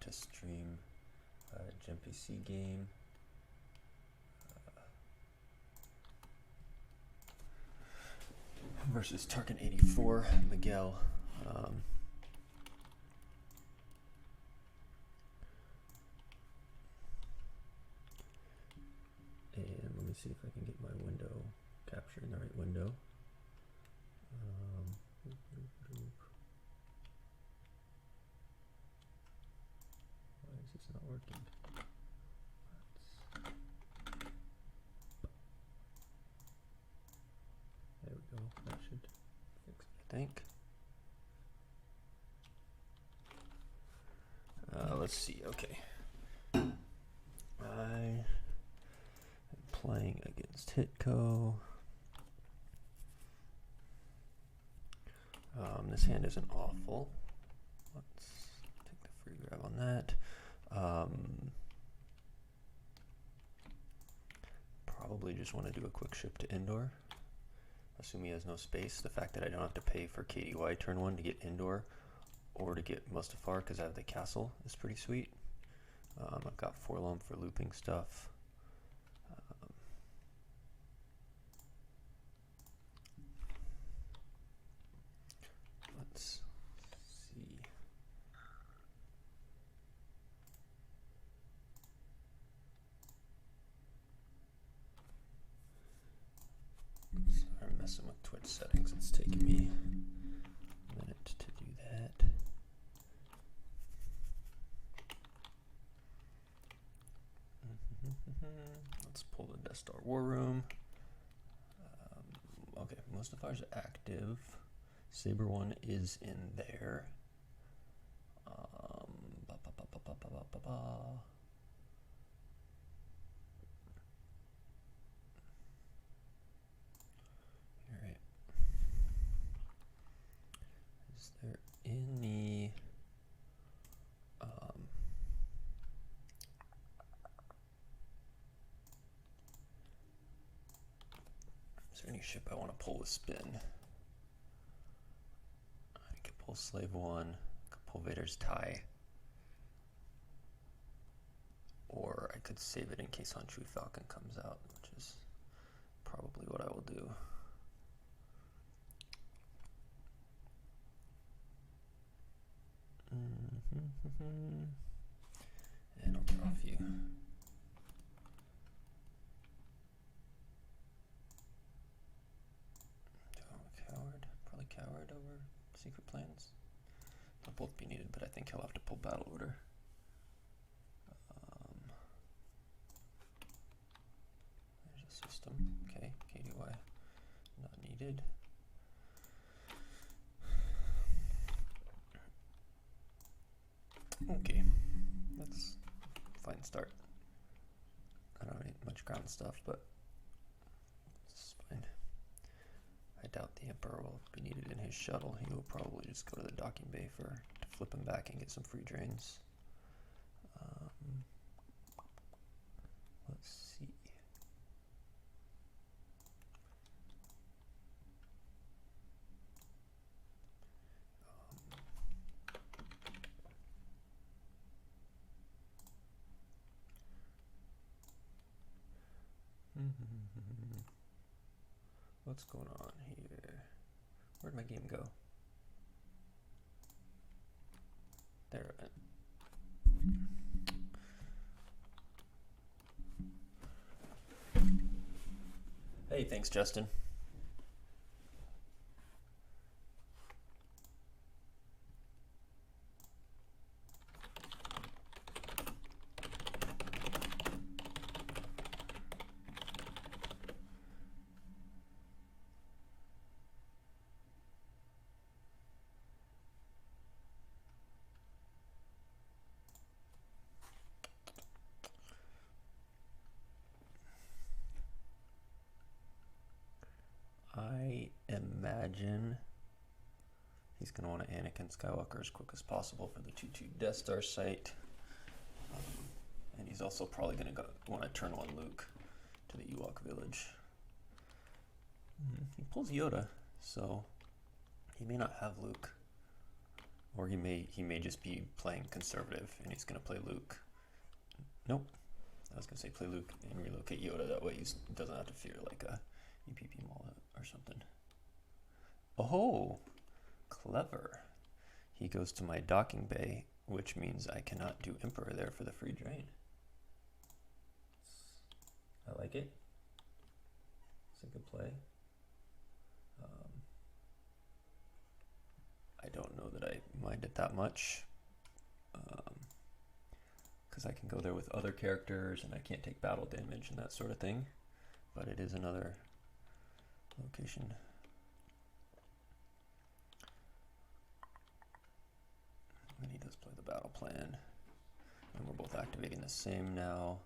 to stream a Gempc game. Versus Tarkin 84, Miguel. And let me see if I can get my window capture in the right window. Why is this not working? There we go. That should fix it, I think. Let's see. Okay. I am playing against Hitco. This hand isn't awful. Let's take the free grab on that. Probably just want to do a quick ship to indoor. Assume he has no space. The fact that I don't have to pay for KDY turn 1 to get indoor or to get Mustafar because I have the castle is pretty sweet. I've got Forlom for looping stuff. Let's see. Sorry, I'm messing with Twitch settings. It's taking me a minute to do that. Let's pull the Death Star War Room. Okay, Mustafar's active. Saber 1 is in there. Alright. Is there any is there any ship I want to pull with spin? I could pull Slave 1, I could pull Vader's Tie. Or I could save it in case Untrue Falcon comes out, which is probably what I will do. And I'll draw a few. Coward, probably Coward over Secret Plans. They'll both be needed, but I think he'll have to pull Battle Order. There's a system. Okay, KDY not needed. Okay, that's a fine start. I don't need much ground stuff, but it's fine. I doubt the Emperor will be needed in his shuttle. He will probably just go to the docking bay to flip him back and get some free drains. Let's see. What's going on here? Where'd my game go? There it went. Hey, thanks, Justin. I imagine he's going to want to Anakin Skywalker as quick as possible for the 2-2 Death Star site. And he's also probably going to want to turn 1 Luke to the Ewok village. He pulls Yoda, so he may not have Luke. Or he may just be playing conservative and he's gonna play Luke. Nope. I was gonna say play Luke and relocate Yoda, that way he doesn't have to fear like a EPP maul or something. Oh, clever. He goes to my docking bay, which means I cannot do Emperor there for the free drain. I like it. It's a good play. I don't know that I mind it that much, because I can go there with other characters and I can't take battle damage and that sort of thing, but it is another location. And he does play the battle plan, and we're both activating the same now.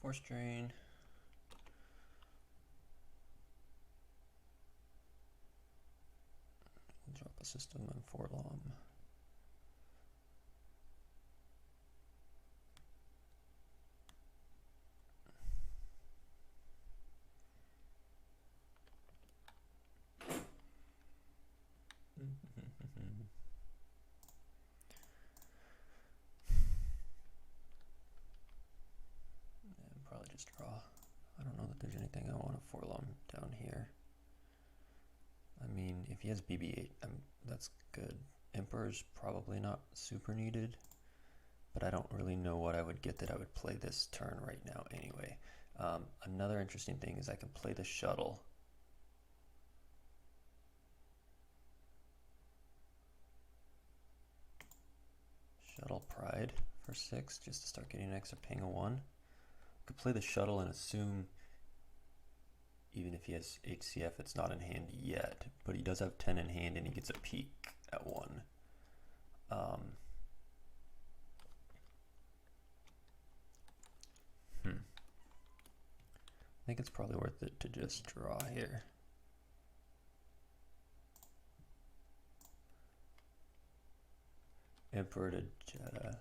Force drain. We'll drop a system and Forlom. Probably just draw. I don't know that there's anything I want to Forlom down here. I mean, if he has BB-8, that's good. Emperor's probably not super needed, but I don't really know what I would get that I would play this turn right now anyway. Another interesting thing is I can play the shuttle. Shuttle Pride for 6, just to start getting an extra ping of 1. Could play the shuttle and assume even if he has HCF, it's not in hand yet, but he does have 10 in hand and he gets a peek at 1. I think it's probably worth it to just draw here. Emperor to Jedha.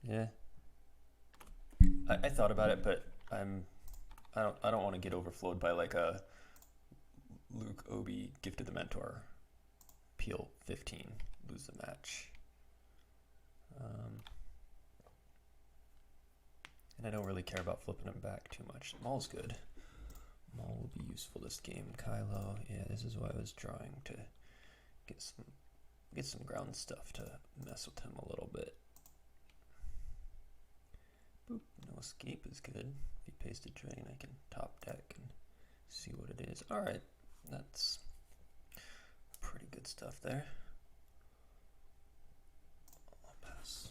Yeah. I thought about it, but I don't want to get overflowed by like a Luke Obi Gifted the Mentor Peel 15, lose the match. And I don't really care about flipping him back too much. Maul's good. Maul will be useful this game. Kylo, yeah, this is why I was drawing, to get some ground stuff to mess with him a little bit. Boop, no escape is good. If he pays the drain, I can top deck and see what it is. Alright, that's pretty good stuff there. I'll pass.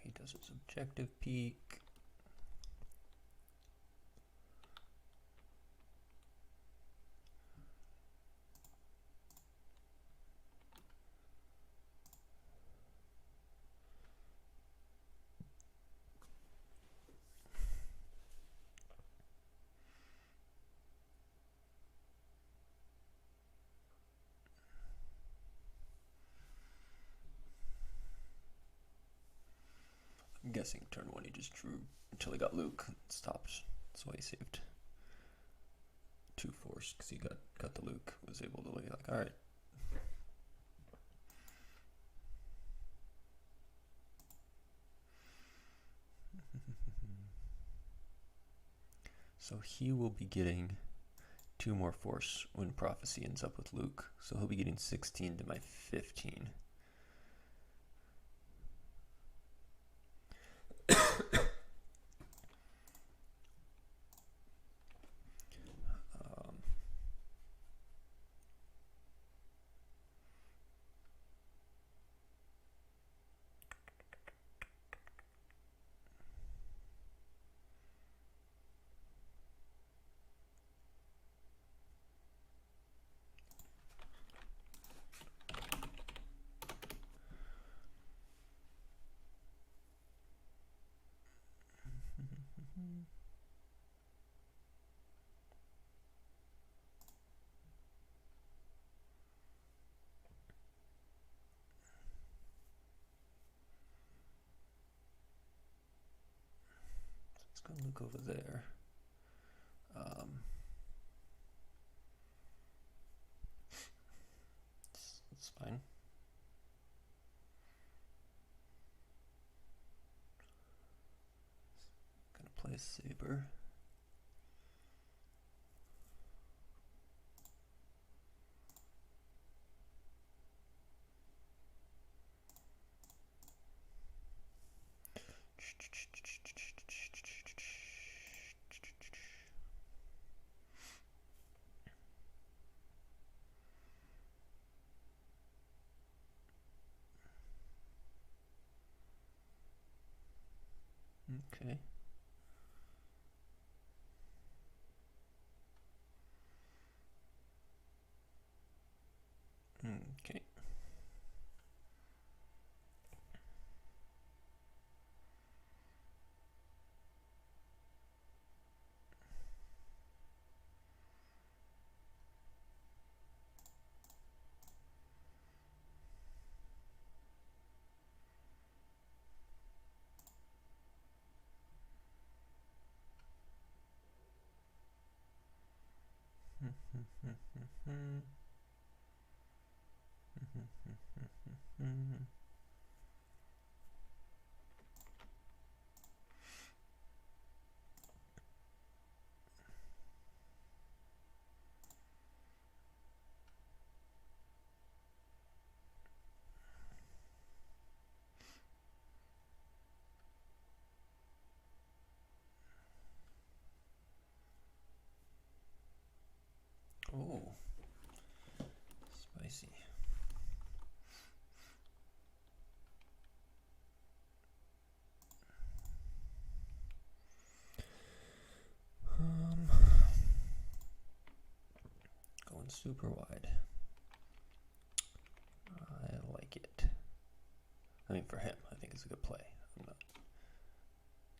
He does his objective peak. I'm guessing turn 1 he just drew until he got Luke and stopped. That's why he saved 2 force, because he got the Luke, was able to like, alright. So he will be getting 2 more force when Prophecy ends up with Luke. So he'll be getting 16 to my 15. Go look over there. It's fine. Gonna play Saber. Okay. Okay. Oh, spicy. Going super wide. I like it. I mean, for him, I think it's a good play.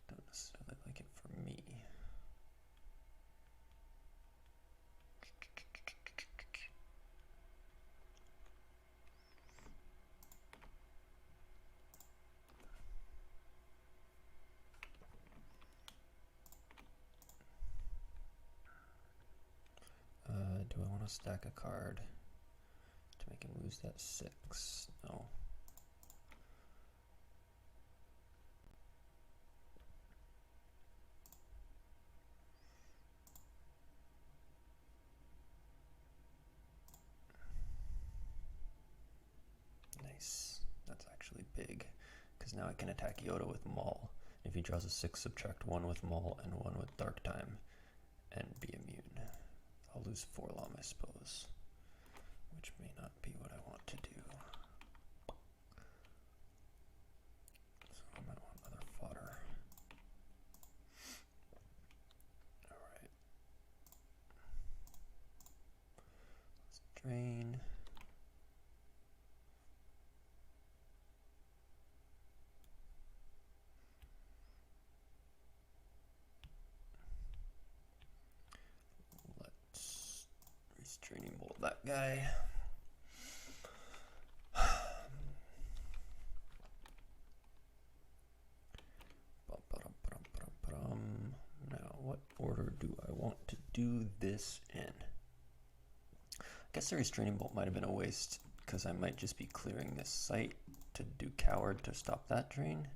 Don't necessarily like it for me. Do I want to stack a card to make him lose that 6? No. Nice. That's actually big, because now I can attack Yoda with Maul. If he draws a 6, subtract 1 with Maul and 1 with Dark Time, and be immune. I'll lose 4 Lam, I suppose, which may not be what I want to do. So I might want another fodder. Alright. Let's drain. Restraining bolt that guy. Now, what order do I want to do this in? I guess the restraining bolt might have been a waste, because I might just be clearing this site to do coward to stop that drain.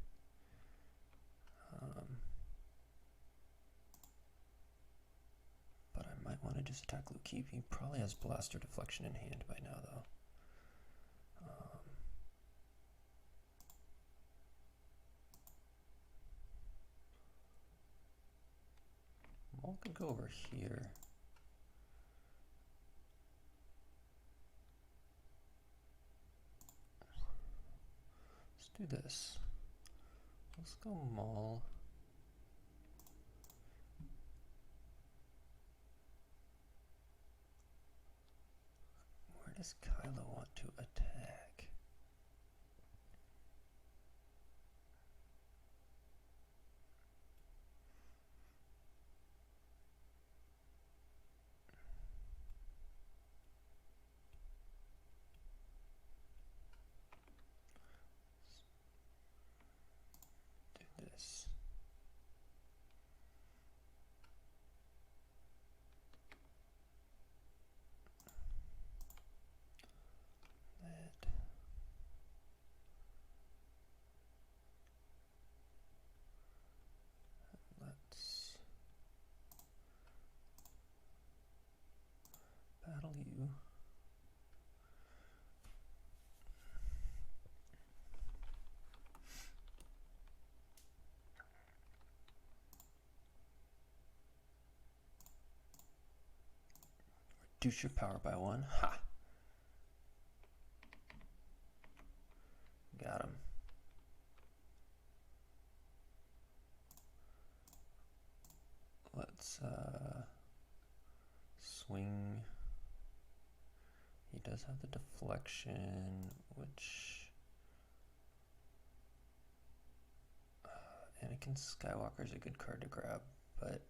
But I might want to just attack Luke. He probably has Blaster Deflection in hand by now, though. Maul could go over here. Let's do this. Let's go Maul. Where does Kylo want to attack? Let's do this. reduce your power by 1. Ha! Got him. Let's swing. He does have the deflection, which Anakin Skywalker is a good card to grab, but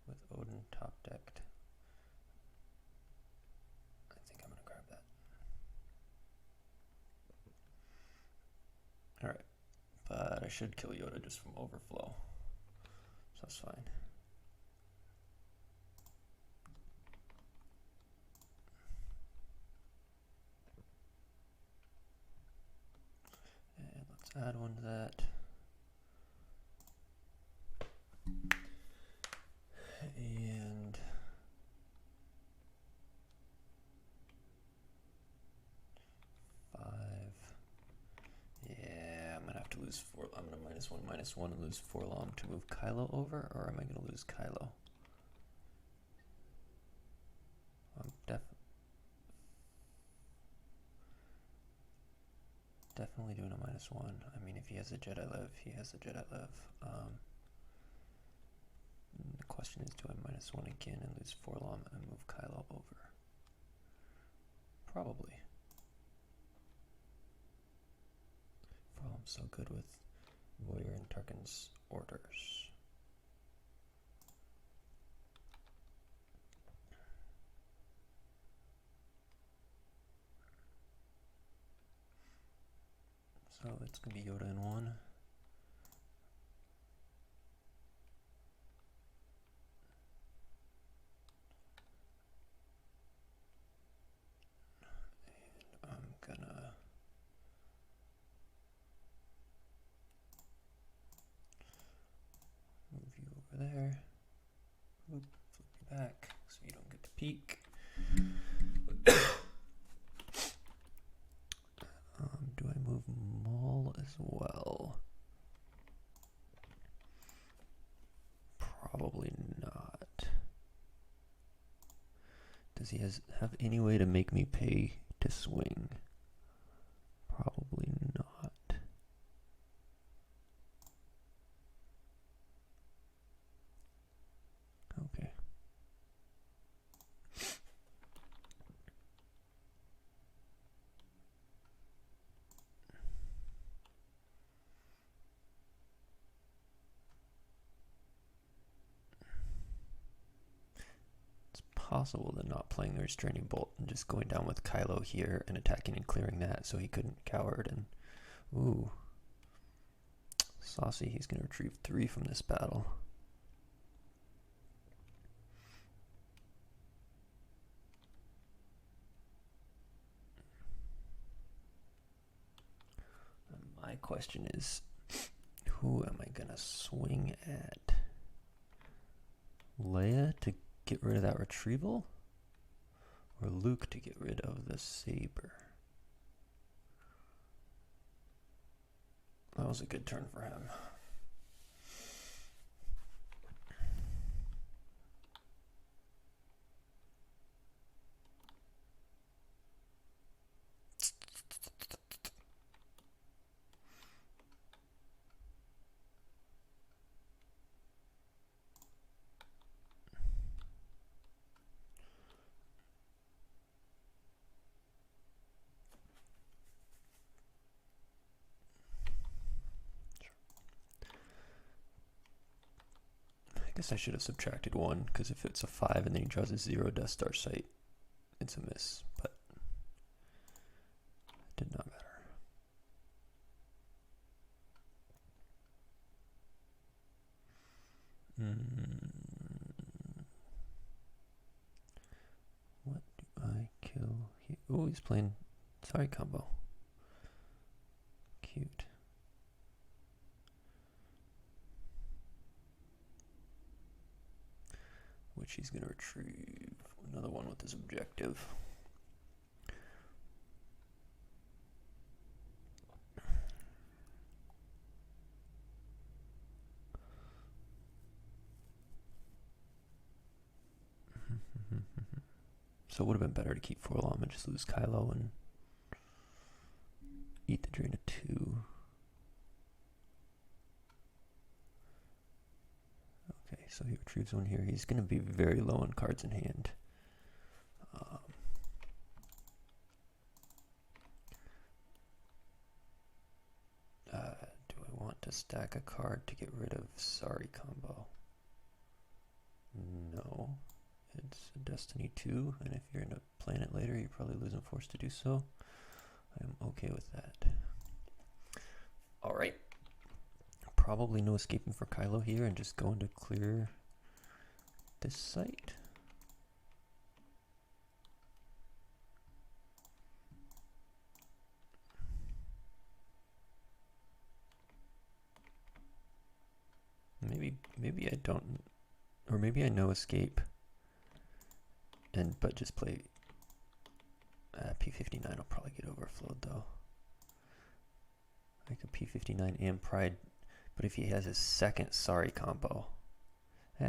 with Odin top decked, I think I'm gonna grab that. All right, but I should kill Yoda just from overflow, so that's fine. And let's add one to that. And yeah, I'm gonna have to lose 4. I'm gonna -1 and lose 4 long to move Kylo over, or am I gonna lose Kylo? I'm definitely doing a -1. I mean, if he has a Jedi Live, he has a Jedi Live. The question is, do I -1 again and lose 4 long and move Kylo over? Probably. I'm so good with Voyeur and Tarkin's orders. So it's gonna be Yoda in 1. And I'm gonna move you over there. Oop, flip you back so you don't get to peek. Do I move Maul as well? Probably not. Does he have any way to make me pay to swing? Probably not. Okay. Possible than not playing the restraining bolt and just going down with Kylo here and attacking and clearing that so he couldn't coward. And ooh, saucy, he's gonna retrieve 3 from this battle. My question is, who am I gonna swing at? Leia to get rid of that retrieval, or Luke to get rid of the saber? That was a good turn for him. I guess I should have subtracted 1, because if it's a 5 and then he draws a 0 Death Star sight, it's a miss, but it did not matter. What do I kill here? Oh, he's playing sorry combo. Cute. Which he's going to retrieve another one with his objective. so it would have been better to keep Forlom and just lose Kylo and eat the drain of 2. Okay, so he retrieves 1 here. He's going to be very low on cards in hand. Do I want to stack a card to get rid of Sorry combo? No. It's a Destiny 2, and if you're in a planet later, you're probably losing force to do so. I am okay with that. Alright. Probably no escaping for Kylo here, and just going to clear this site. Maybe I don't, or maybe I know escape, but just play P59 will probably get overflowed though. Like a P59 and Pride, but if he has his second Sorry combo,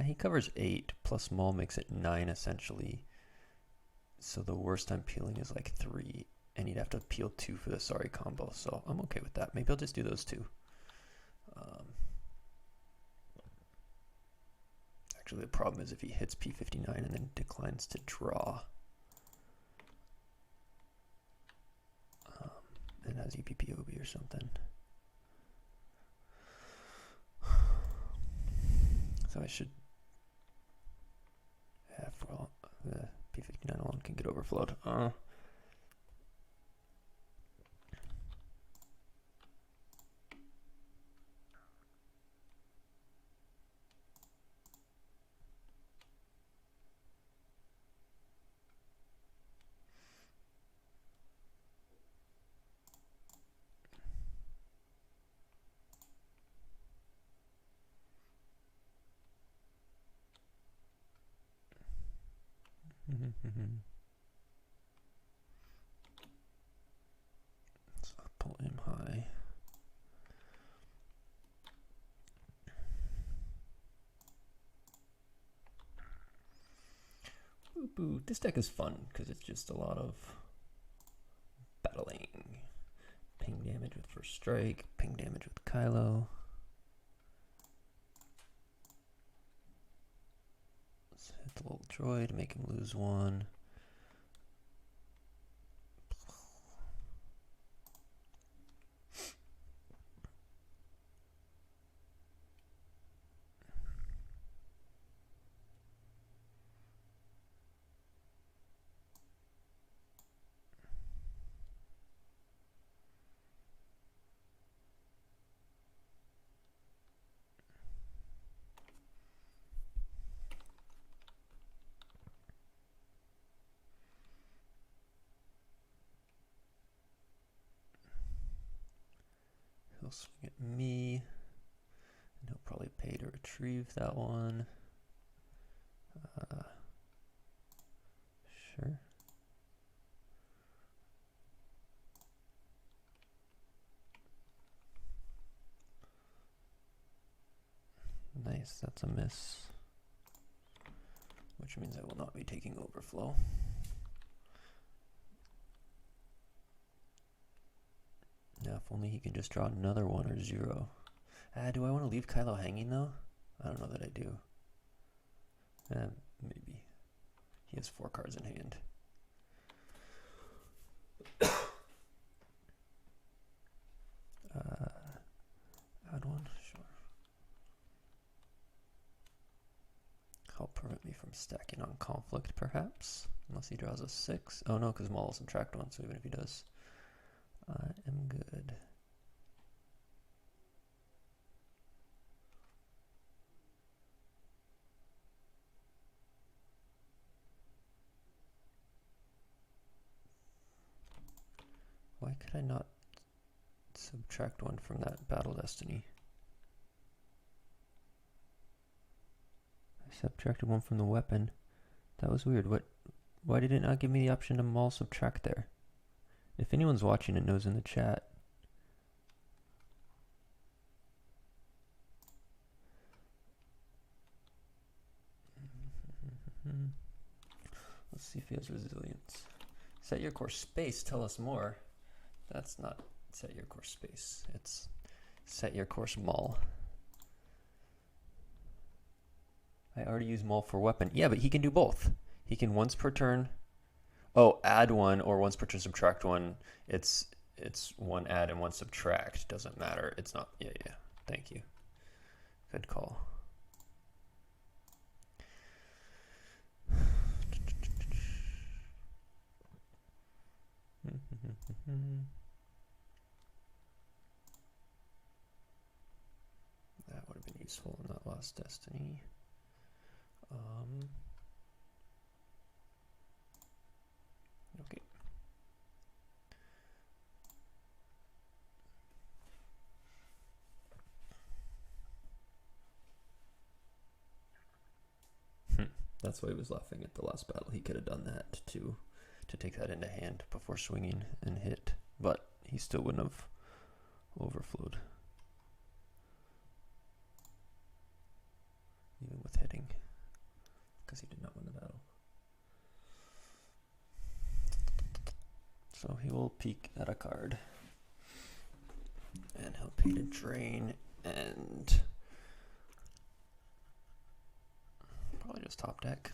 he covers 8, plus Maul makes it 9 essentially. So the worst I'm peeling is like 3, and he'd have to peel 2 for the Sorry combo, so I'm okay with that. Maybe I'll just do those 2. Actually, the problem is if he hits P59 and then declines to draw, and has EPPOB or something. So I should have, well, the P59 alone can get overflowed. So I'll pull him high. Boo. This deck is fun because it's just a lot of battling. Ping damage with First Strike, ping damage with Kylo. Let's hit the little droid, make him lose 1. He'll swing at me, and he'll probably pay to retrieve that one. Sure. Nice, that's a miss. Which means I will not be taking overflow. Now, if only he could just draw another 1 or 0. Do I want to leave Kylo hanging though? I don't know that I do. Maybe. He has 4 cards in hand. Add 1, sure. Help prevent me from stacking on conflict, perhaps? Unless he draws a 6. Oh no, because Maul will subtract 1, so even if he does, I am good. Why could I not subtract 1 from that Battle Destiny? I subtracted 1 from the weapon. That was weird. Why did it not give me the option to Maul subtract there? If anyone's watching and knows in the chat. Let's see if he has resilience. Set your course space, tell us more. That's not set your course space. It's set your course mul. I already use mul for weapon. Yeah, but he can do both. He can once per turn. Oh, add one or once per turn subtract one. It's one add and one subtract. Doesn't matter. It's not. Yeah. Thank you. Good call. That would have been useful in that last destiny. Okay. That's why he was laughing at the last battle. He could have done that to take that into hand before swinging and hit, but he still wouldn't have overflowed, even with hitting, because he did not win the battle. So he will peek at a card, and he'll pay to drain, and probably just top deck.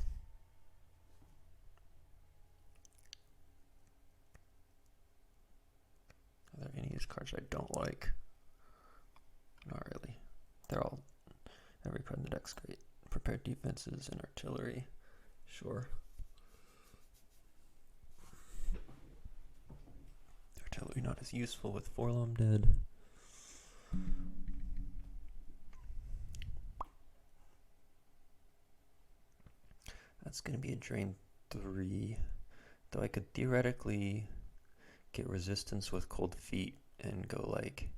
Are there any of these cards I don't like? Not really. They're all, every card in the deck's great. Prepared defenses and artillery, sure. Artillery not as useful with Forlom dead. That's going to be a drain 3, though I could theoretically get resistance with cold feet and go like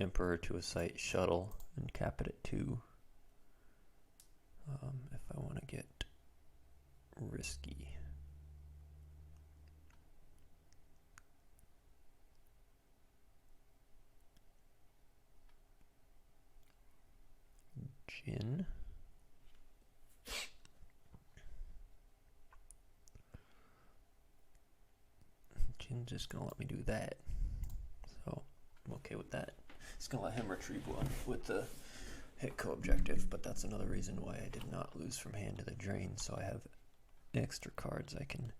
Emperor to a site shuttle and cap it at 2 if I want to get risky. Jin. Jin's just gonna let me do that, so I'm okay with that. It's gonna let him retrieve one with the hit co-objective, but that's another reason why I did not lose from hand to the drain, so I have extra cards I can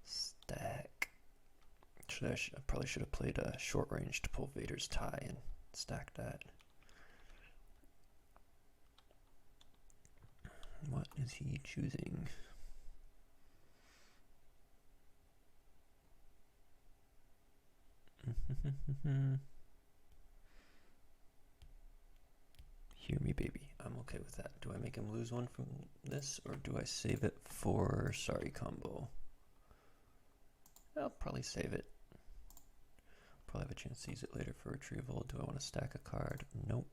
stack. I probably should have played a short range to pull Vader's tie and stack that. What is he choosing? Hear me, baby. I'm okay with that. Do I make him lose one from this, or do I save it for sorry combo? I'll probably save it. Probably have a chance to use it later for retrieval. Do I want to stack a card? Nope.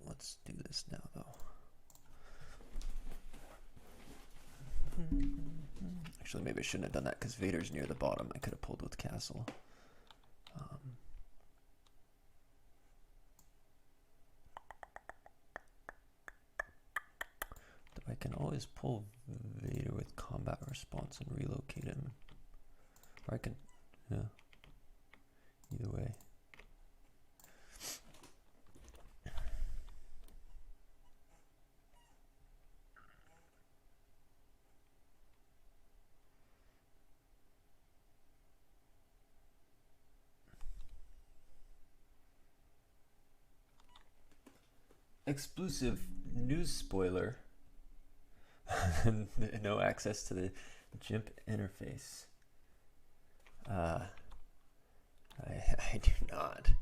Let's do this now, though. Actually, maybe I shouldn't have done that because Vader's near the bottom. I could have pulled with Castle. I can always pull Vader with combat response and relocate him. Or I can, yeah, either way. Exclusive news spoiler. No access to the Gempc interface. I do not.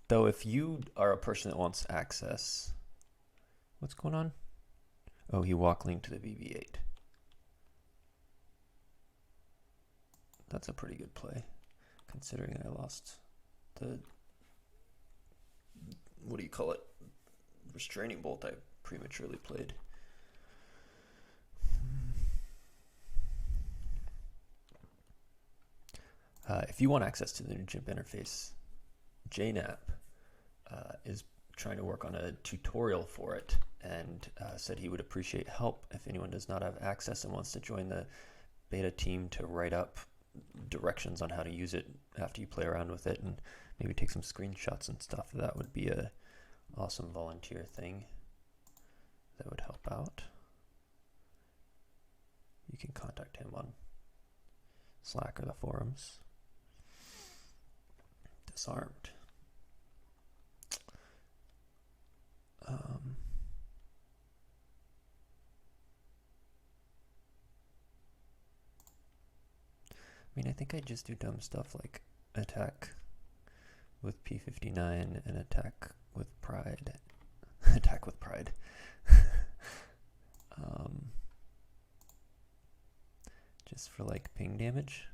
Though if you are a person that wants access, what's going on? Oh, he walk linked to the BB-8. That's a pretty good play, considering I lost the, what do you call it, restraining bolt I prematurely played. if you want access to the new Gempc interface, JNAP is trying to work on a tutorial for it, and said he would appreciate help if anyone does not have access and wants to join the beta team to write up directions on how to use it after you play around with it and maybe take some screenshots and stuff. That would be a awesome volunteer thing that would help out. You can contact him on Slack or the forums. Disarmed. I mean, I think I just do dumb stuff like attack with P59 and attack with pride. Attack with pride. Just for like ping damage.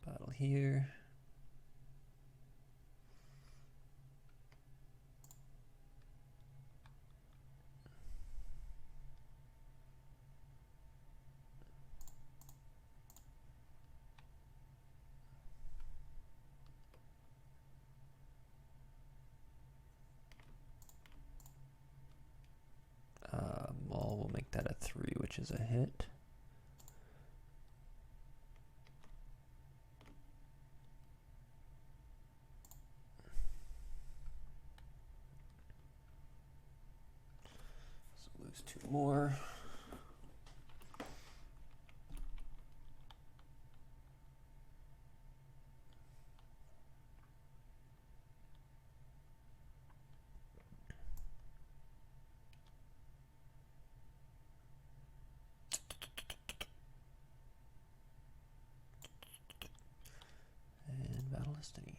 Battle here. Maul will make that a 3, which is a hit. So lose 2 more. And Battle Destiny.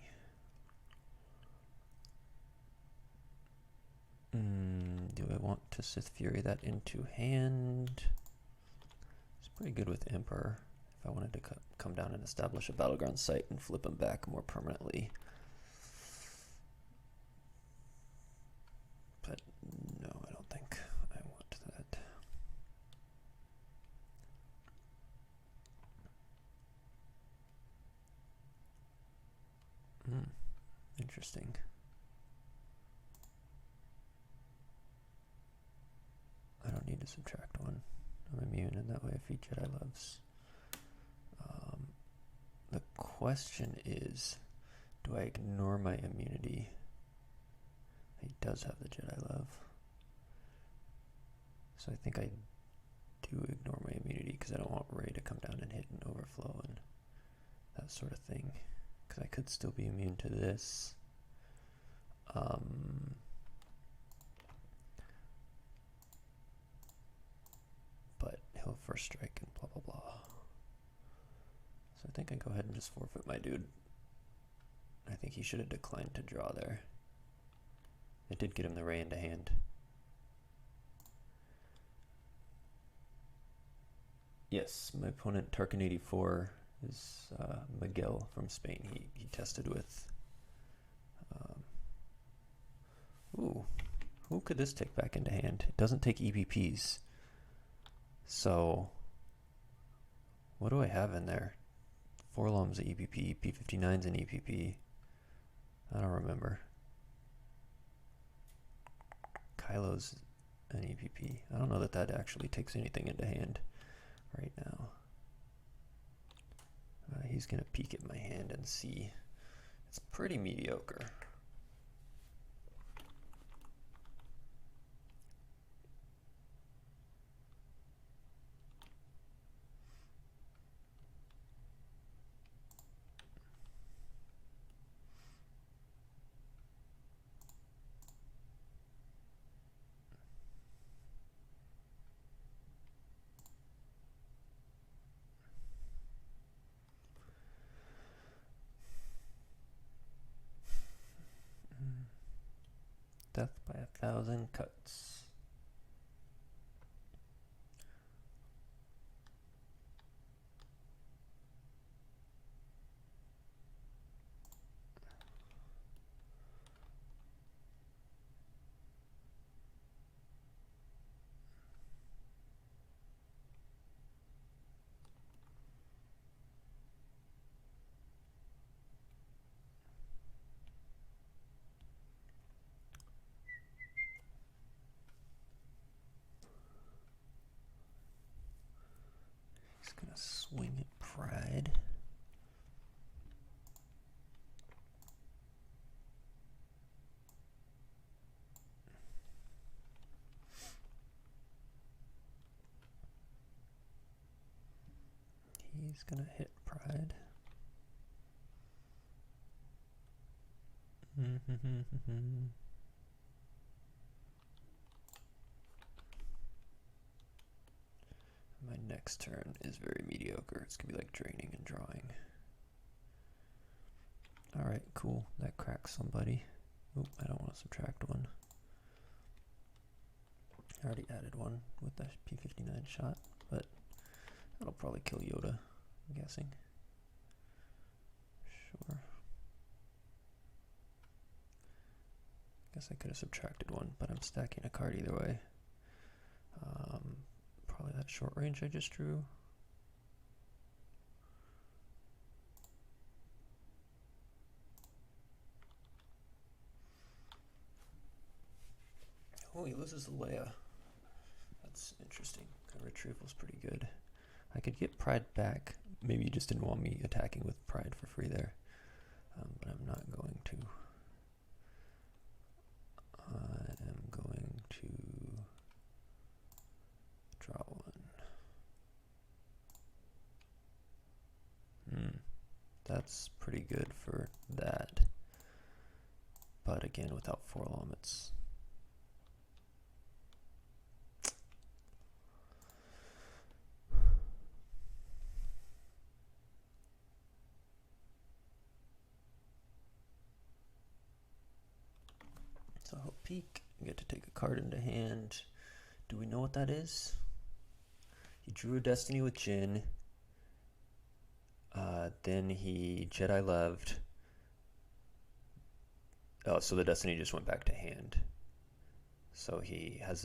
Do I want to Sith Fury that into hand? It's pretty good with Emperor. If I wanted to come down and establish a battleground site and flip him back more permanently. But no, I don't think I want that. Interesting. I don't need to subtract 1. I'm immune, and that way I feed Jedi loves. The question is, do I ignore my immunity? He does have the Jedi love. So I think I do ignore my immunity because I don't want Rey to come down and hit and overflow and that sort of thing. Because I could still be immune to this. But he'll first strike and blah blah blah. So I think I go ahead and just forfeit my dude. I think he should have declined to draw there. It did get him the Rey into hand. Yes, my opponent Tarkin 84 is Miguel from Spain. He tested with. Ooh, who could this take back into hand? It doesn't take EPPs. So, what do I have in there? Forlom's an EPP, P59's an EPP. I don't remember. Kylo's an EPP. I don't know that that actually takes anything into hand right now. He's going to peek at my hand and see. It's pretty mediocre. Death by 1,000 cuts. He's gonna swing at Pride. He's gonna hit Pride. My next turn is very mediocre. It's gonna be like draining and drawing. Alright, cool. That cracks somebody. Oop, I don't want to subtract one. I already added one with the P59 shot, but that'll probably kill Yoda, I'm guessing. Sure. Guess I could have subtracted one, but I'm stacking a card either way. Probably that short range I just drew. Oh, he loses the Leia. That's interesting. That retrieval's pretty good. I could get Pride back. Maybe you just didn't want me attacking with Pride for free there. But I'm not going to. I am going to draw one. That's pretty good for that. But again, without 4 limits. So I'll peek. You get to take a card into hand. Do we know what that is? He drew a Destiny with Jin. Then he Jedi Leved. Oh, so the Destiny just went back to hand. So he had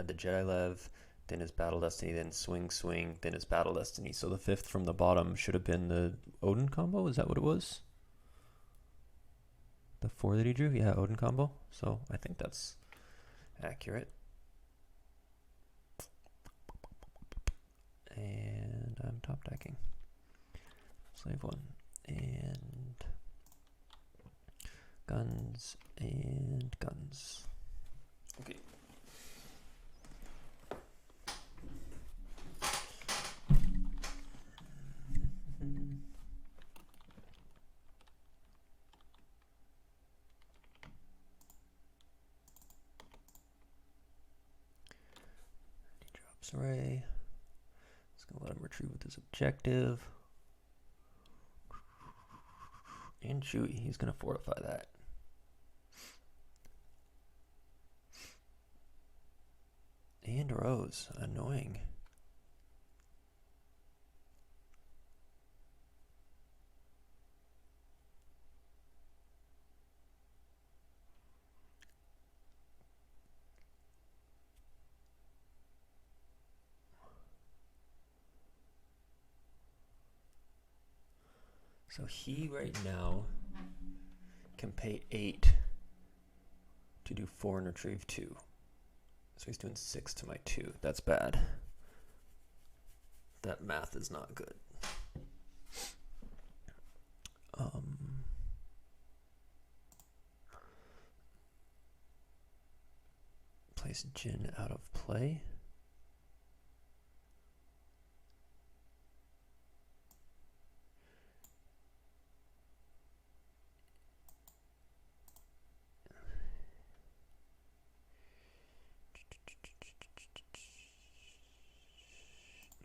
the Jedi Lev, then his Battle Destiny, then Swing Swing, then his Battle Destiny. So the 5th from the bottom should have been the Odin combo. Is that what it was? The 4 that he drew? Yeah, Odin combo. So I think that's accurate. And I'm top decking. Slave 1. And guns and guns. Okay. He drops Ray. Just gonna let him retrieve with his objective. And Chewie, he's gonna fortify that. And Rose, annoying. So he right now can pay 8 to do 4 and retrieve 2. So he's doing 6 to my 2. That's bad. That math is not good. Place Jin out of play.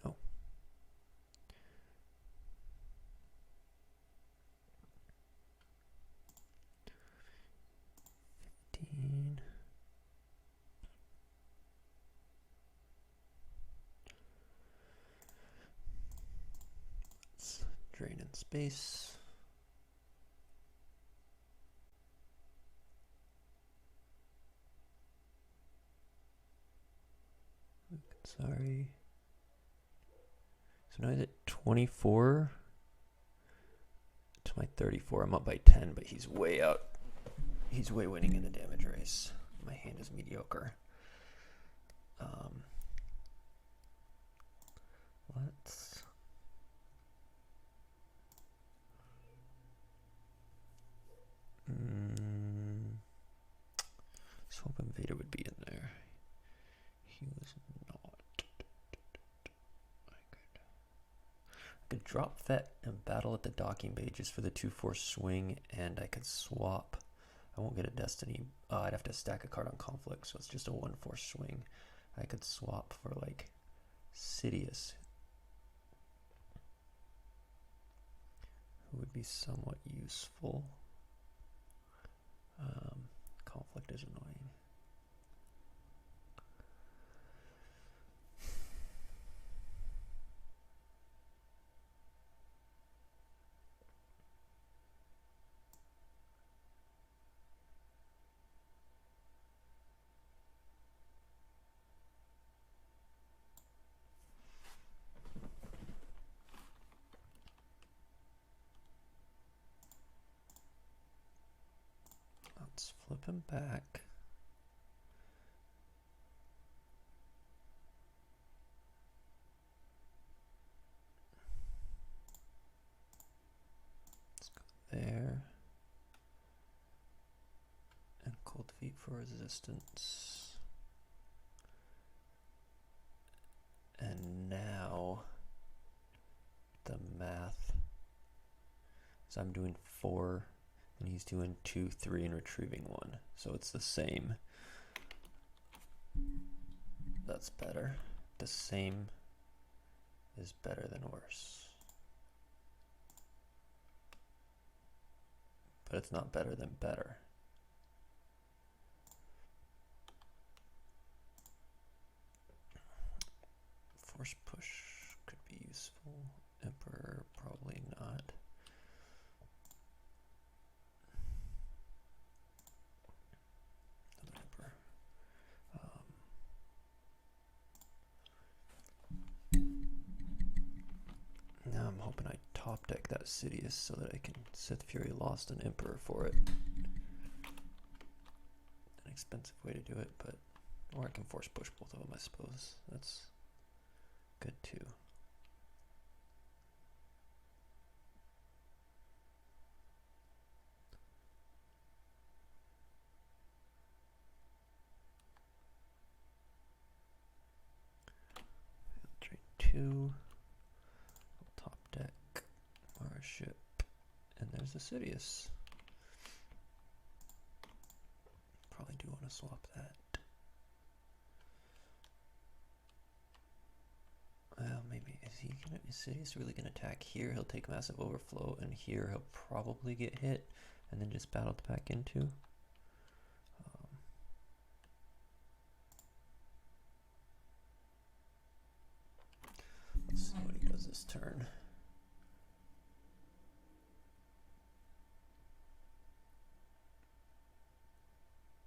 No. drain in space. Sorry. So now he's at 24 to my 34. I'm up by 10, but he's way out. He's way winning in the damage race. My hand is mediocre. Let's... I was hoping Vader would be in there. He was not. I could drop Fett and battle at the docking bay just for the 2/4 swing, and I could swap. I won't get a Destiny. I'd have to stack a card on Conflict, so it's just a 1/4 swing. I could swap for like Sidious, who would be somewhat useful. Conflict is annoying. Let's flip him back. Let's go there. And Cold Feet for resistance. And now the math. So I'm doing 4. And he's doing 2, 3, and retrieving 1. So it's the same. That's better. The same is better than worse. But it's not better than better. Force push could be useful. Emperor, probably not. Now I'm hoping I top deck that Sidious so that I can Sith Fury Lost an Emperor for it. An expensive way to do it, but or I can force push both of them, I suppose. That's good too. Trade 2. Top deck our ship, and there's the Sidious. Probably do want to swap that. Well, maybe is Sidious really gonna attack here? He'll take massive overflow, and here he'll probably get hit, and then just battle to back into. Let's see what he does this turn.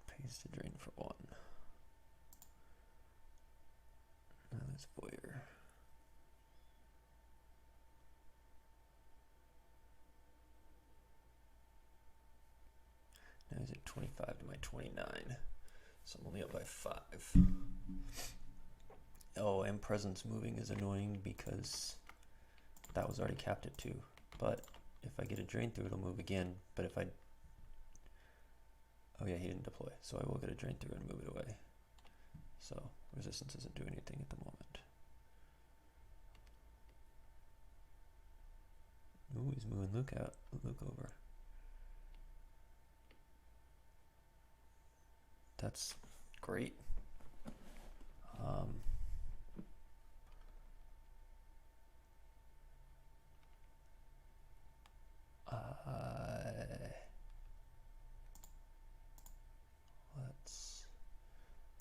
Pays to drain for 1. Now there's Voyeur. Now he's at 25 to my 29, so I'm only up by 5. Oh, and presence moving is annoying because that was already capped at 2. But if I get a drain through, it'll move again. But if I... Oh yeah, he didn't deploy, so I will get a drain through and move it away. So resistance isn't doing anything at the moment. Ooh, he's moving Luke out. Luke over. That's great. Let's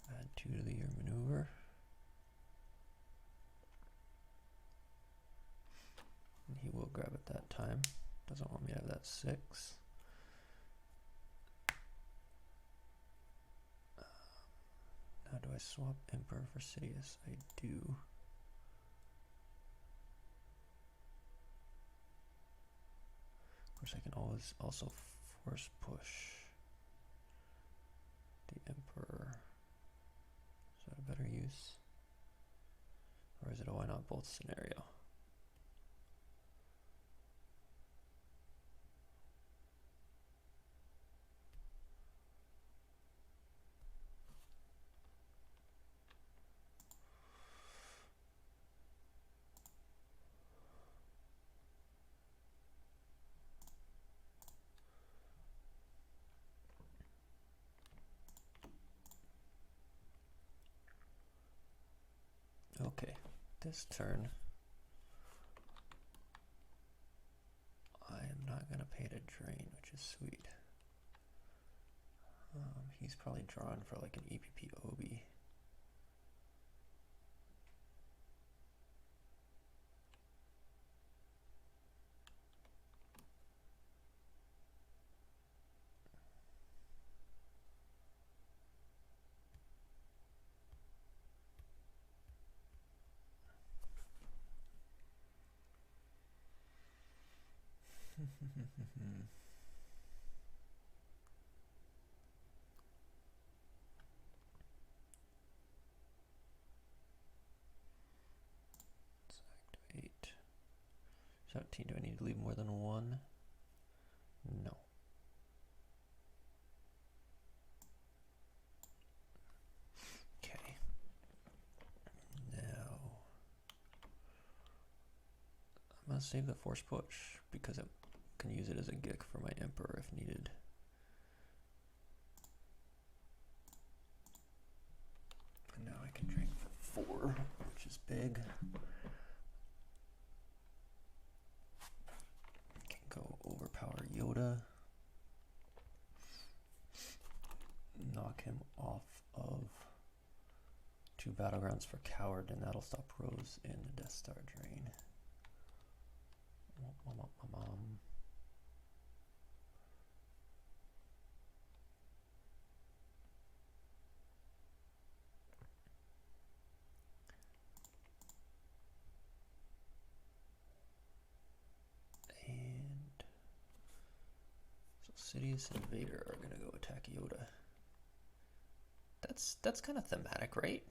add 2 to the year maneuver. And he will will grab at that time. Doesn't want me to have that 6. Now do I swap Emperor for Sidious? I do. Of course, I can always also force push the Emperor. Is that a better use? Or is it a why not both scenario? Okay, this turn, I am not going to pay to drain, which is sweet. He's probably drawn for like an EPP Obi. Let's activate. 17, do I need to leave more than 1? No. Okay. Now, I'm going to save the force push because I can use it as a gick for my Emperor if needed. And now I can drain for 4, which is big. Can go overpower Yoda. Knock him off of 2 battlegrounds for Coward, and that'll stop Rose in the Death Star drain. And so Sidious and Vader are gonna go attack Yoda. That's kind of thematic, right?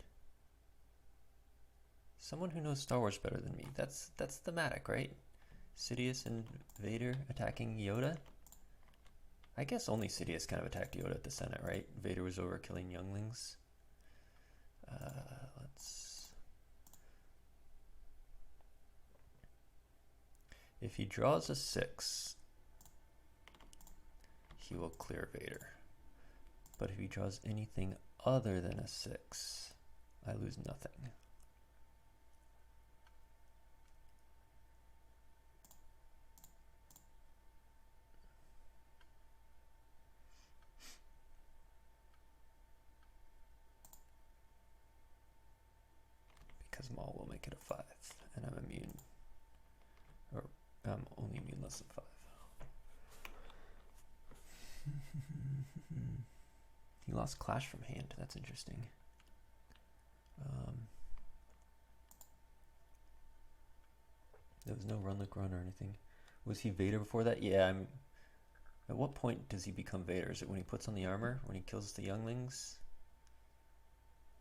Someone who knows Star Wars better than me. That's thematic, right? Sidious and Vader attacking Yoda. I guess only Sidious kind of attacked Yoda at the Senate, right? Vader was over killing younglings. If he draws a 6, he will clear Vader. But if he draws anything other than a 6, I lose nothing. Because Maul will make it a 5, and I'm immune. Or I'm only immune less than 5. He lost Clash from hand. That's interesting. There was no run look run or anything. Was he Vader before that? Yeah. At what point does he become Vader? Is it when he puts on the armor? When he kills the younglings?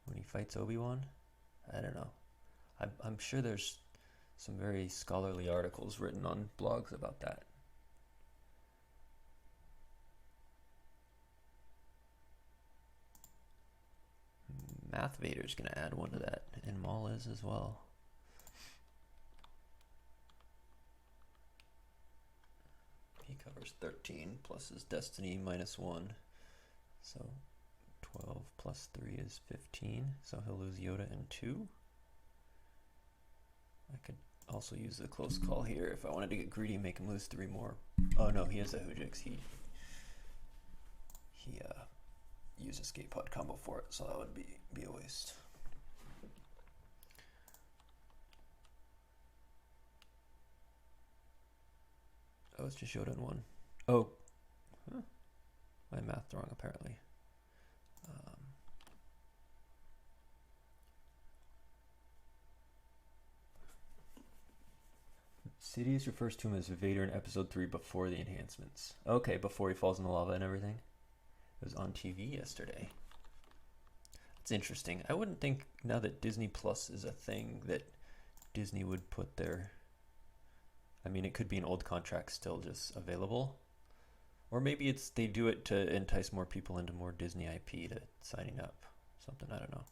When he fights Obi-Wan? I don't know. I'm sure there's some very scholarly articles written on blogs about that. Math Vader's gonna add 1 to that, and Maul is as well. He covers 13 plus his Destiny -1, so 12 plus 3 is 15, so he'll lose Yoda in 2. I could also use the close call here if I wanted to get greedy and make him lose 3 more. Oh no, he has a Hujix. He used escape pod combo for it, so that would be a waste. it's just showed in one. Oh, huh. My math wrong apparently. Sidious refers to him as Vader in episode 3 before the enhancements. Okay, before he falls in the lava and everything. It was on TV yesterday. It's interesting. I wouldn't think now that Disney Plus is a thing that Disney would put their... I mean, it could be an old contract still just available. Or maybe it's they do it to entice more people into more Disney IP to signing up. Something, I don't know.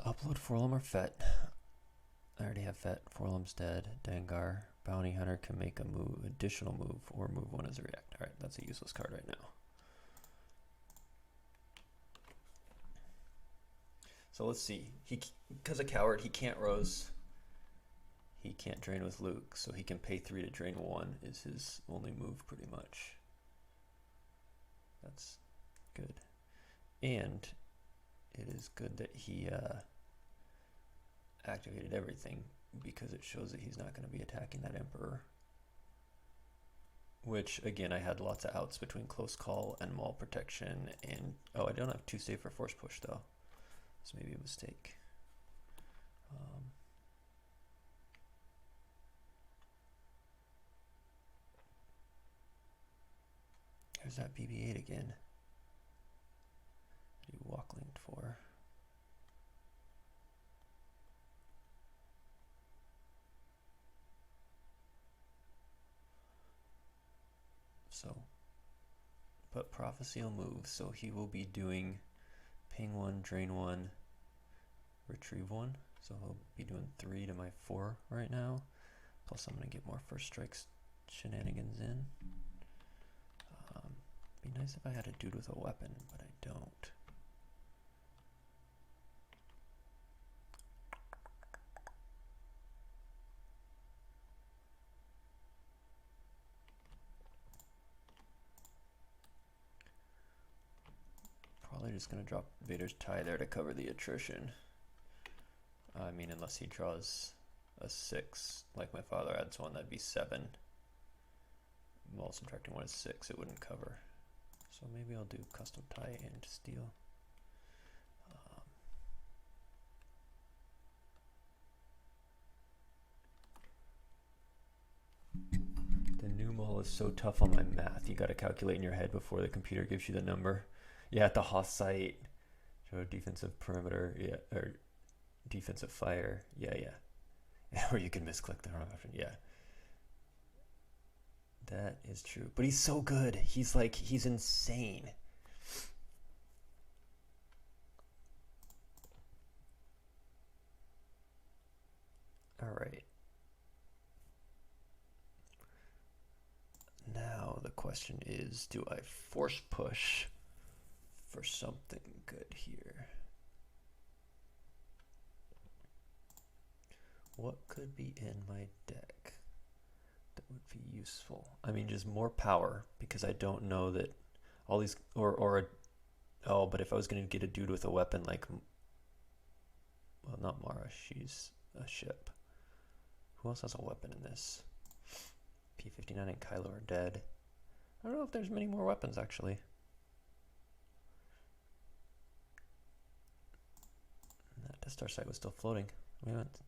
Upload Forlum or Fet. I already have Fet. Forlum's dead. Dengar. Bounty Hunter can make a move, additional move, or move one as a react. Alright, that's a useless card right now. So let's see. Because a coward, he can't Rose. He can't drain with Luke, so he can pay 3 to drain 1 is his only move pretty much. That's good. And it is good that he activated everything because it shows that he's not going to be attacking that Emperor. Which, again, I had lots of outs between Close Call and Maul Protection. And, oh, I don't have 2 save for Force Push, though. So maybe a mistake. There's that BB-8 again. What do you walk linked for? So, but Prophecy will move, so he will be doing ping 1, drain 1, retrieve 1. So he'll be doing 3 to my 4 right now. Plus I'm going to get more first strikes shenanigans in. Be nice if I had a dude with a weapon, but I don't. Probably just going to drop Vader's tie there to cover the attrition. I mean, unless he draws a 6, like my father adds 1, that'd be 7. While subtracting 1 is 6, it wouldn't cover. So maybe I'll do custom tie and steal. The new Maul is so tough on my math. You got to calculate in your head before the computer gives you the number. Yeah, at the Hoth site. Show defensive perimeter. Yeah, or defensive fire. Yeah. Or you can misclick the wrong option. Yeah. That is true. But he's so good. He's insane. All right. Now the question is, do I force push for something good here? What could be in my deck that would be useful? I mean, just more power, because I don't know that all these, oh, but if I was going to get a dude with a weapon like, well, not Mara, she's a ship. Who else has a weapon in this? P-59 and Kylo are dead. I don't know if there's many more weapons, actually. That Death Star site was still floating. We haven't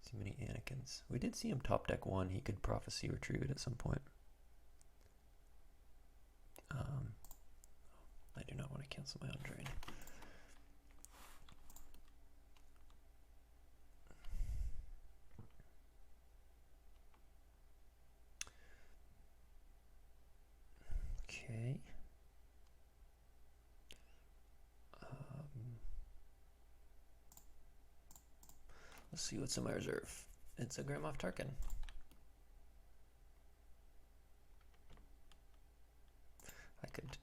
seen many Anakins. We did see him top deck 1. He could prophecy retrieve it at some point. I do not want to cancel my own drain. Okay. Let's see what's in my reserve. It's a Grand Moff Tarkin. I could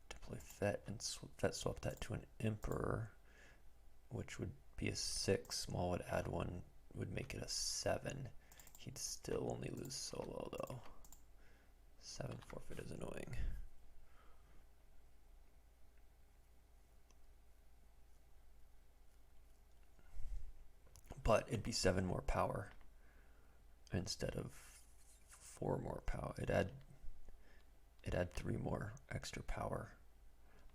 deploy Fett and Fett swap that to an Emperor, which would be a 6. Maul would add 1, would make it a 7. He'd still only lose Solo though. 7 forfeit is annoying. but it'd be 7 more power instead of 4 more power. It'd add 3 more extra power,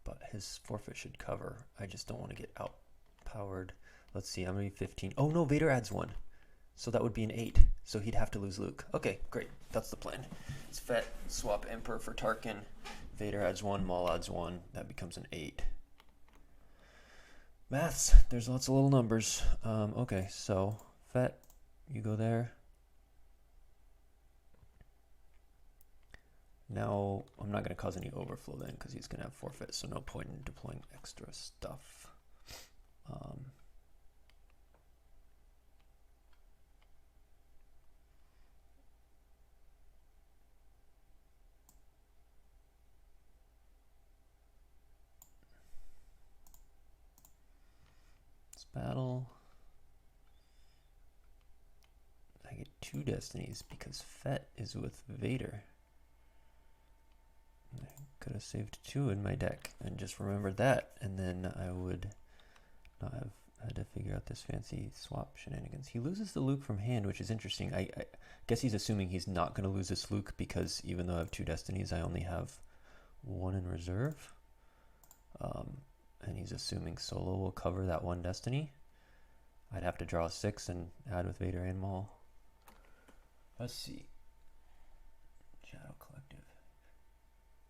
but his forfeit should cover. I just don't want to get outpowered. Let's see, I'm gonna be 15. Oh no, Vader adds 1. So that would be an 8. So he'd have to lose Luke. Okay, great. That's the plan. It's Fett, swap Emperor for Tarkin. Vader adds 1, Maul adds 1. That becomes an 8. Maths. There's lots of little numbers. Okay, so Fett, you go there. Now, I'm not going to cause any overflow then because he's going to have forfeit, so no point in deploying extra stuff. Battle. I get 2 destinies because Fett is with Vader. I could have saved 2 in my deck and just remembered that, and then I would not have had to figure out this fancy swap shenanigans. He loses the Luke from hand, which is interesting. I guess he's assuming he's not going to lose this Luke because even though I have 2 destinies, I only have 1 in reserve. And he's assuming Solo will cover that 1 destiny. I'd have to draw 6 and add with Vader and Maul. Let's see. Shadow Collective.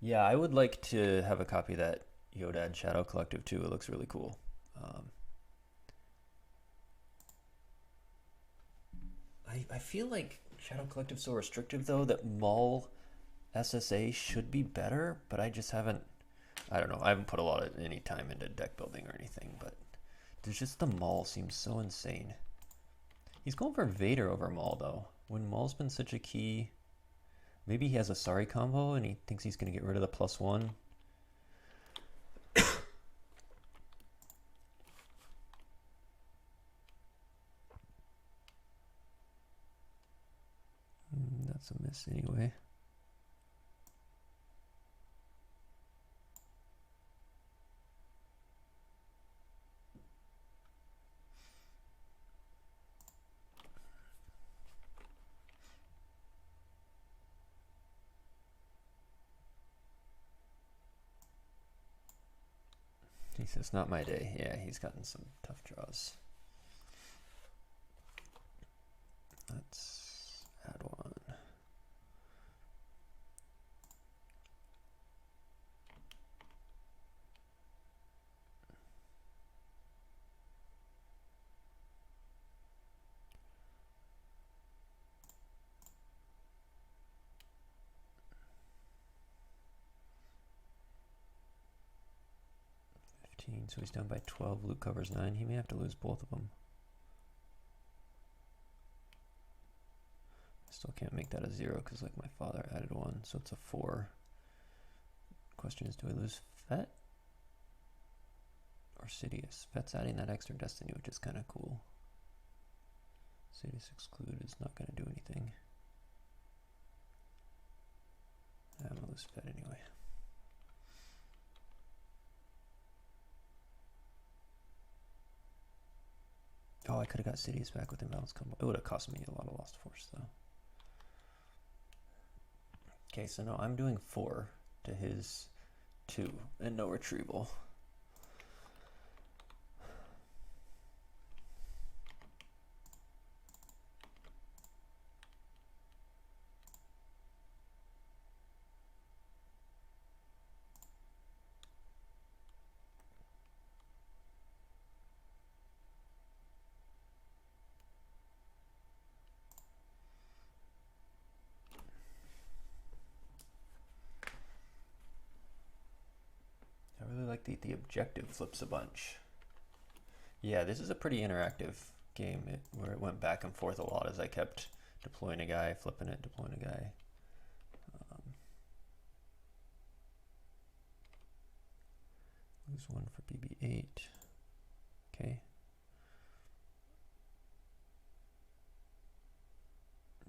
Yeah, I would like to have a copy of that Yodad Shadow Collective too. It looks really cool. I feel like Shadow Collective's so restrictive though that Maul SSA should be better, but I just haven't. I don't know. I haven't put a lot of any time into deck building or anything, but there's just the Maul seems so insane. He's going for Vader over Maul though. When Maul's been such a key, maybe he has a Sorry combo and he thinks he's going to get rid of the +1. That's a miss anyway. He says, not my day. Yeah, he's gotten some tough draws. Let's add 1. So he's down by 12. Luke covers 9. He may have to lose both of them. Still can't make that a 0 because like my father added 1, so it's a 4. Question is, do I lose Fett or Sidious? Fett's adding that extra destiny, which is kind of cool. Sidious exclude is not going to do anything. I'm going to lose Fett anyway. Oh, I could have got Sidious back with imbalance combo. It would have cost me a lot of Lost Force, though. Okay, so no, I'm doing 4 to his 2, and no retrieval. The objective flips a bunch. Yeah, this is a pretty interactive game where it went back and forth a lot as I kept deploying a guy, flipping it, deploying a guy. Lose 1 for BB-8. Okay.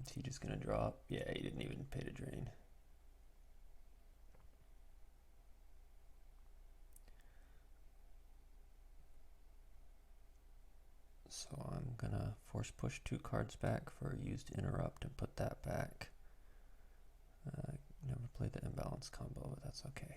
Is he just gonna drop? Yeah, he didn't even pay to drain. So I'm gonna force push 2 cards back for a used interrupt and put that back. Never played the imbalance combo, but that's okay.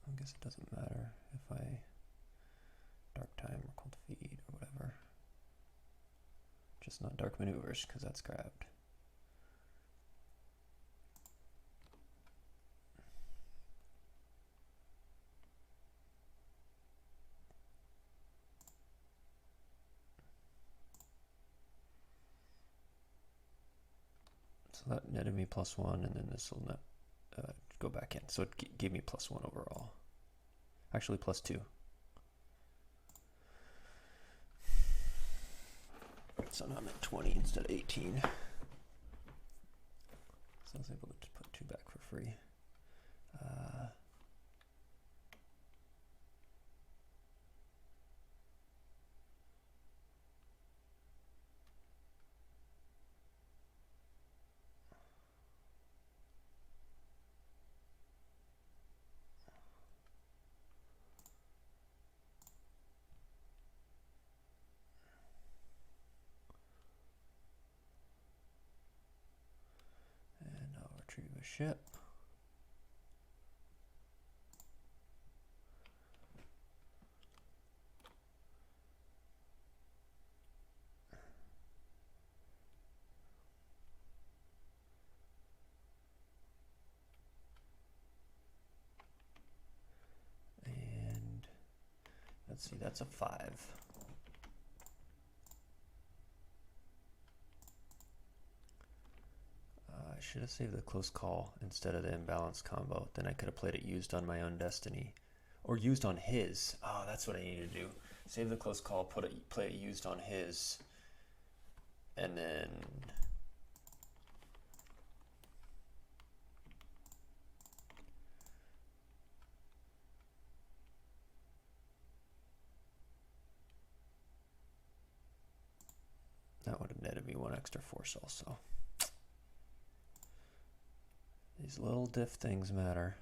I guess it doesn't matter if I dark time or cold feed or whatever. Just not dark maneuvers, because that's grabbed. So that netted me +1, and then this will net, go back in. So it gave me +1 overall. Actually, +2. So now I'm at 20 instead of 18. So I was able to put 2 back for free. And I'll retrieve a ship. And let's see, that's a 5. I should have saved the close call instead of the imbalance combo. Then I could have played it used on my own destiny. Or used on his. Oh, that's what I needed to do. Save the close call, play it used on his. And then... that would have netted me 1 extra force also. These little diff things matter.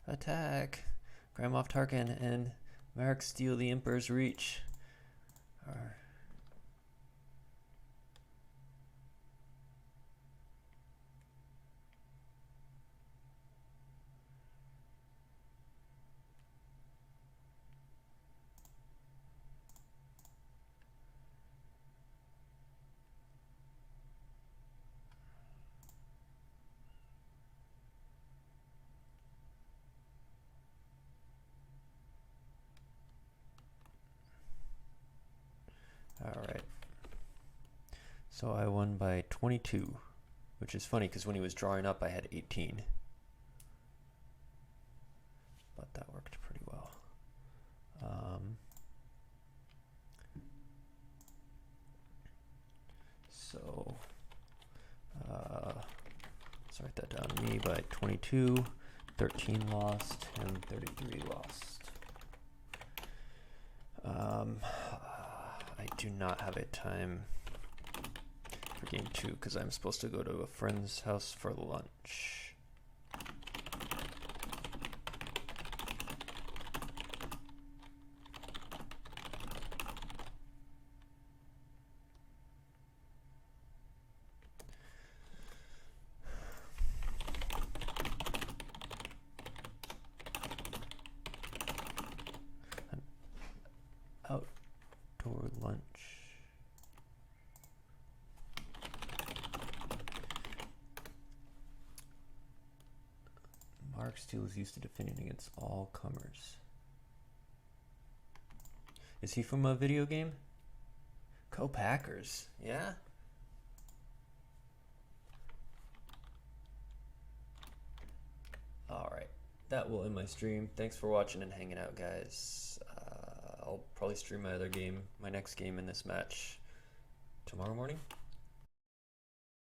Attack! Grand Moff Tarkin and Merrick steal the Emperor's Reach. Alright. So I won by 22, which is funny because when he was drawing up I had 18. But that worked pretty well. So let's write that down. Me by 22, 13 lost, and 33 lost. I do not have a time for game 2 because I'm supposed to go to a friend's house for lunch. Outdoor lunch. Mark Steele is used to defending against all comers. Is he from a video game? Co-Packers, yeah? Alright, that will end my stream. Thanks for watching and hanging out, guys. I'll probably probably stream my other game, my next game in this match tomorrow morning.